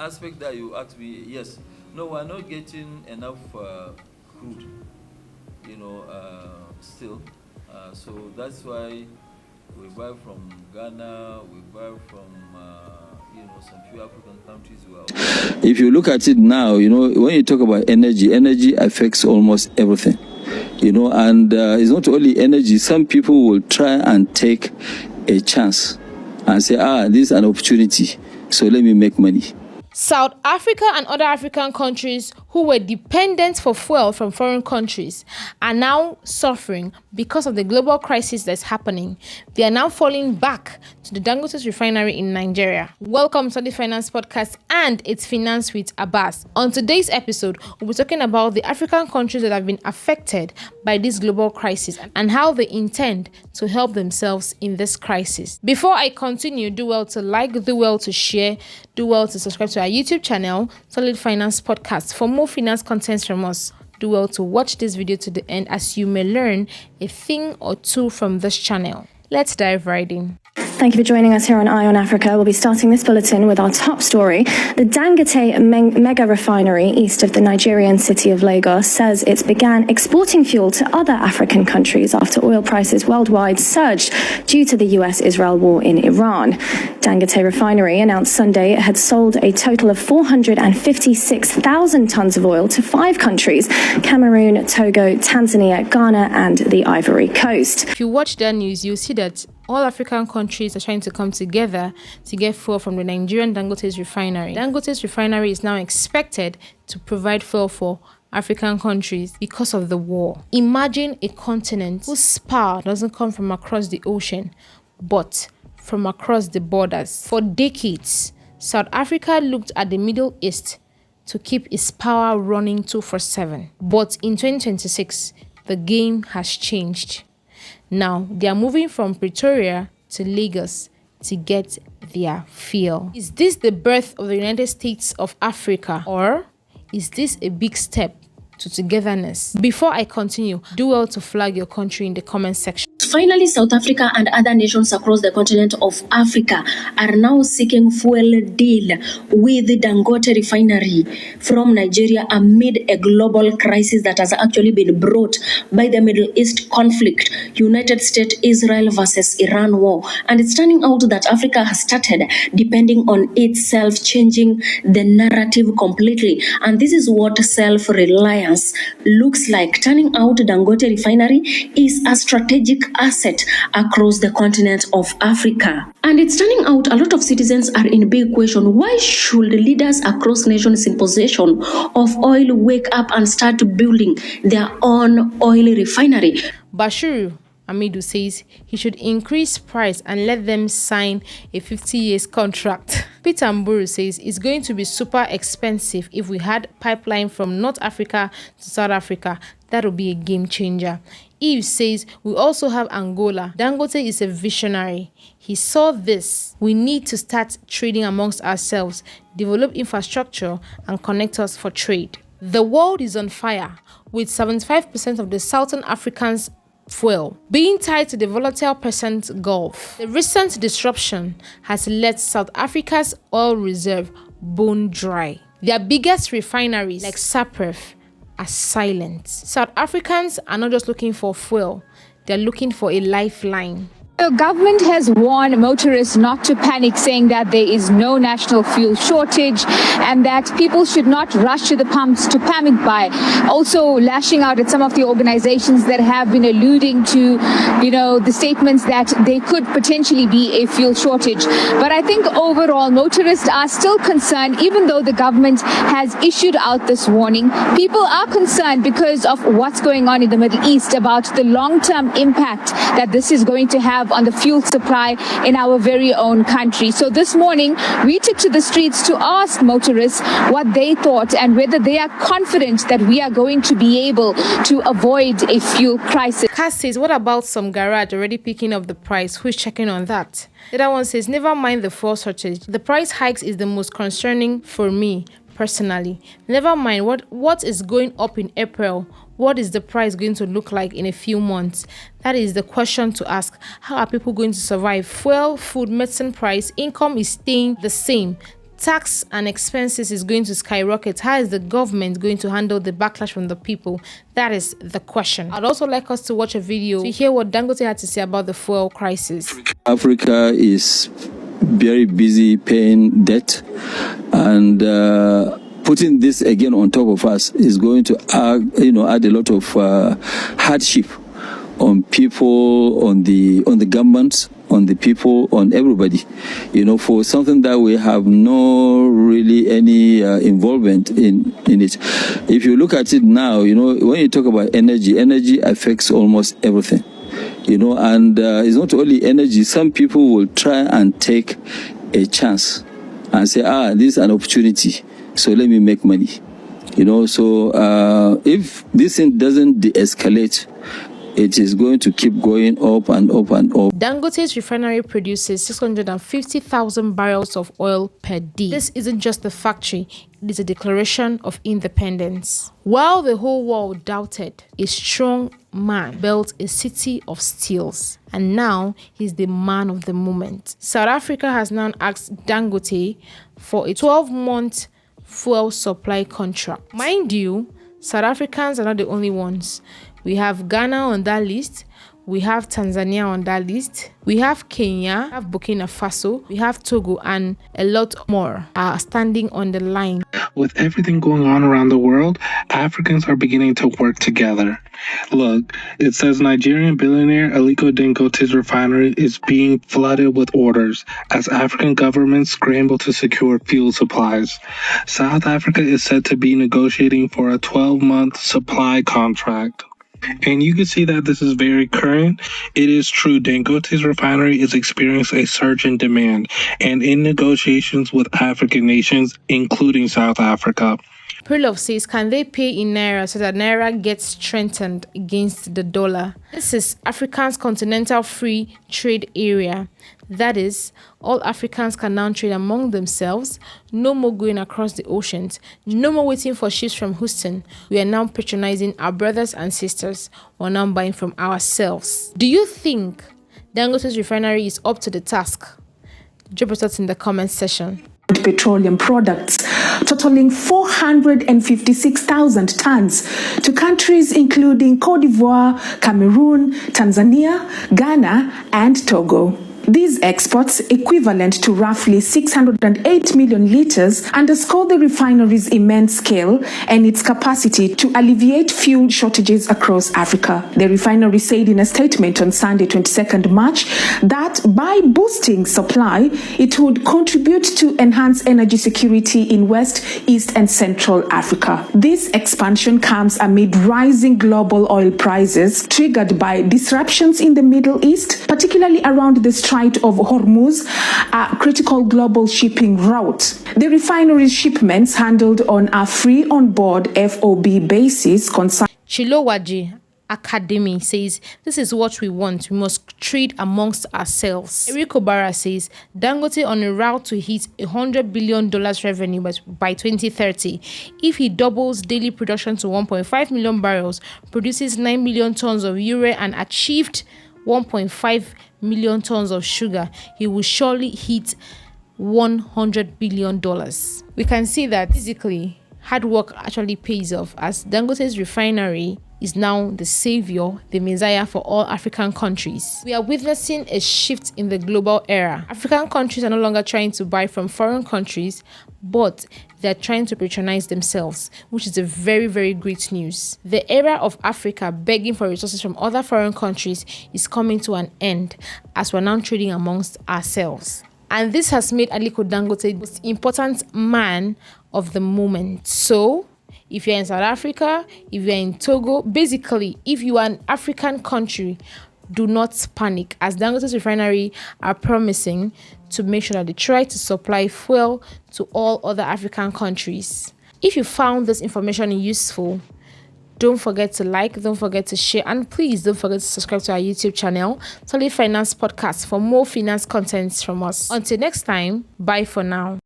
aspect that you asked me, yes, no, we're not getting enough crude, still. So that's why we buy from Ghana, we buy from, some few African countries. If you look at it now, when you talk about energy affects almost everything, and it's not only energy. Some people will try and take a chance and say, this is an opportunity, so let me make money. South Africa and other African countries who were dependent for fuel from foreign countries are now suffering because of the global crisis that's happening. They are now falling back to the Dangote Refinery in Nigeria. Welcome to the Finance Podcast and it's Finance with Abbas. On today's episode, we'll be talking about the African countries that have been affected by this global crisis and how they intend to help themselves in this crisis. Before I continue, do well to like, do well to share, do well to subscribe to our YouTube channel, Solid Finance Podcast. For more finance contents from us, do well to watch this video to the end as you may learn a thing or two from this channel. Let's dive right in. Thank you for joining us here on Eye on Africa. We'll be starting this bulletin with our top story. The Dangote mega refinery east of the Nigerian city of Lagos says it began exporting fuel to other African countries after oil prices worldwide surged due to the US-Israel war in Iran. Dangote Refinery announced Sunday it had sold a total of 456,000 tons of oil to 5 countries: Cameroon, Togo, Tanzania, Ghana, and the Ivory Coast. If you watch that news, you'll see that all African countries are trying to come together to get fuel from the Nigerian Dangote Refinery. Dangote Refinery is now expected to provide fuel for African countries because of the war. Imagine a continent whose power doesn't come from across the ocean, but from across the borders. For decades, South Africa looked at the Middle East to keep its power running 24/7. But in 2026, the game has changed. Now, they are moving from Pretoria to Lagos to get their fuel. Is this the birth of the United States of Africa, or is this a big step to togetherness? Before I continue, do well to flag your country in the comment section. Finally, South Africa and other nations across the continent of Africa are now seeking fuel deal with the Dangote Refinery from Nigeria amid a global crisis that has actually been brought by the Middle East conflict, United States, Israel versus Iran war. And it's turning out that Africa has started depending on itself, changing the narrative completely. And this is what self-reliance looks like. Turning out Dangote Refinery is a strategic asset across the continent of Africa. And it's turning out a lot of citizens are in big question. Why should leaders across nations in possession of oil wake up and start building their own oil refinery? Bashiru Amidu says he should increase price and let them sign a 50 years contract. Peter Mburu says it's going to be super expensive if we had pipeline from North Africa to South Africa. That would be a game changer. Eve says we also have Angola. Dangote is a visionary. He saw this. We need to start trading amongst ourselves, develop infrastructure, and connect us for trade. The world is on fire, with 75% of the Southern Africans' fuel being tied to the volatile Persian Gulf. The recent disruption has left South Africa's oil reserve bone dry. Their biggest refineries, like Sapref, are silent. South Africans are not just looking for fuel, they're looking for a lifeline. The government has warned motorists not to panic, saying that there is no national fuel shortage and that people should not rush to the pumps to panic buy. Also lashing out at some of the organizations that have been alluding to, the statements that there could potentially be a fuel shortage. But I think overall, motorists are still concerned, even though the government has issued out this warning. People are concerned because of what's going on in the Middle East, about the long-term impact that this is going to have on the fuel supply in our very own country. So this morning, we took to the streets to ask motorists what they thought and whether they are confident that we are going to be able to avoid a fuel crisis. Cass says, what about some garage already picking up the price? Who's checking on that? The other one says, never mind the fuel shortage. The price hikes is the most concerning for me personally. Never mind what is going up in April. What is the price going to look like in a few months? That is the question to ask. How are people going to survive? Fuel, food, medicine price, income is staying the same. tax and expenses is going to skyrocket, how is the government going to handle the backlash from the people? That is the question. I'd also like us to watch a video to hear what Dangote had to say about the fuel crisis. Africa is very busy paying debt, and putting this again on top of us is going to add a lot of hardship on people, on the governments, on the people, on everybody, for something that we have no really any involvement in it. If you look at it now, when you talk about energy affects almost everything, and it's not only energy. Some people will try and take a chance and say, this is an opportunity, so let me make money, so if this thing doesn't de-escalate, it is going to keep going up and up and up. Dangote's refinery produces 650,000 barrels of oil per day. This isn't just the factory, it is a declaration of independence. While the whole world doubted, a strong man built a city of steels, and now he's the man of the moment. South Africa has now asked Dangote for a 12-month fuel supply contract. Mind you, South Africans are not the only ones. We have Ghana on that list. We have Tanzania on that list. We have Kenya, we have Burkina Faso, we have Togo, and a lot more are standing on the line. With everything going on around the world, Africans are beginning to work together. Look, it says Nigerian billionaire Aliko Dangote's refinery is being flooded with orders as African governments scramble to secure fuel supplies. South Africa is said to be negotiating for a 12-month supply contract. And you can see that this is very current. It is true, Dangote's refinery is experiencing a surge in demand and in negotiations with African nations, including South Africa. Prilov says, can they pay in Naira so that Naira gets strengthened against the dollar? This is Africa's continental free trade area. That is, all Africans can now trade among themselves. No more going across the oceans. No more waiting for ships from Houston. We are now patronizing our brothers and sisters. We're now buying from ourselves. Do you think Dangote's refinery is up to the task? Drop your thoughts in the comment section. Petroleum products totaling 456,000 tons to countries including Cote d'Ivoire, Cameroon, Tanzania, Ghana, and Togo. These exports, equivalent to roughly 608 million liters, underscore the refinery's immense scale and its capacity to alleviate fuel shortages across Africa. The refinery said in a statement on Sunday, 22nd March, that by boosting supply, it would contribute to enhance energy security in West, East, and Central Africa. This expansion comes amid rising global oil prices triggered by disruptions in the Middle East, particularly around the Strait of Hormuz, a critical global shipping route. The refinery's shipments handled on a free on-board FOB basis. Chilowaji Academy says, this is what we want. We must trade amongst ourselves. Eric Obara says, Dangote on a route to hit $100 billion revenue by 2030. If he doubles daily production to 1.5 million barrels, produces 9 million tons of urea, and achieved 1.5 million tons of sugar, he will surely hit $100 billion. We can see that physically hard work actually pays off, as Dangote's refinery is now the savior, the messiah for all African countries. We are witnessing a shift in the global era. African countries are no longer trying to buy from foreign countries, but they're trying to patronize themselves, which is a very, very great news. The era of Africa begging for resources from other foreign countries is coming to an end, as we're now trading amongst ourselves. And this has made Aliko Dangote the most important man of the moment. So, if you're in South Africa, if you're in Togo, basically, if you are an African country, do not panic, as Dangote's refinery are promising to make sure that they try to supply fuel to all other African countries. If you found this information useful, don't forget to like, don't forget to share, and please don't forget to subscribe to our YouTube channel, Solid Finance Podcast, for more finance contents from us. Until next time, bye for now.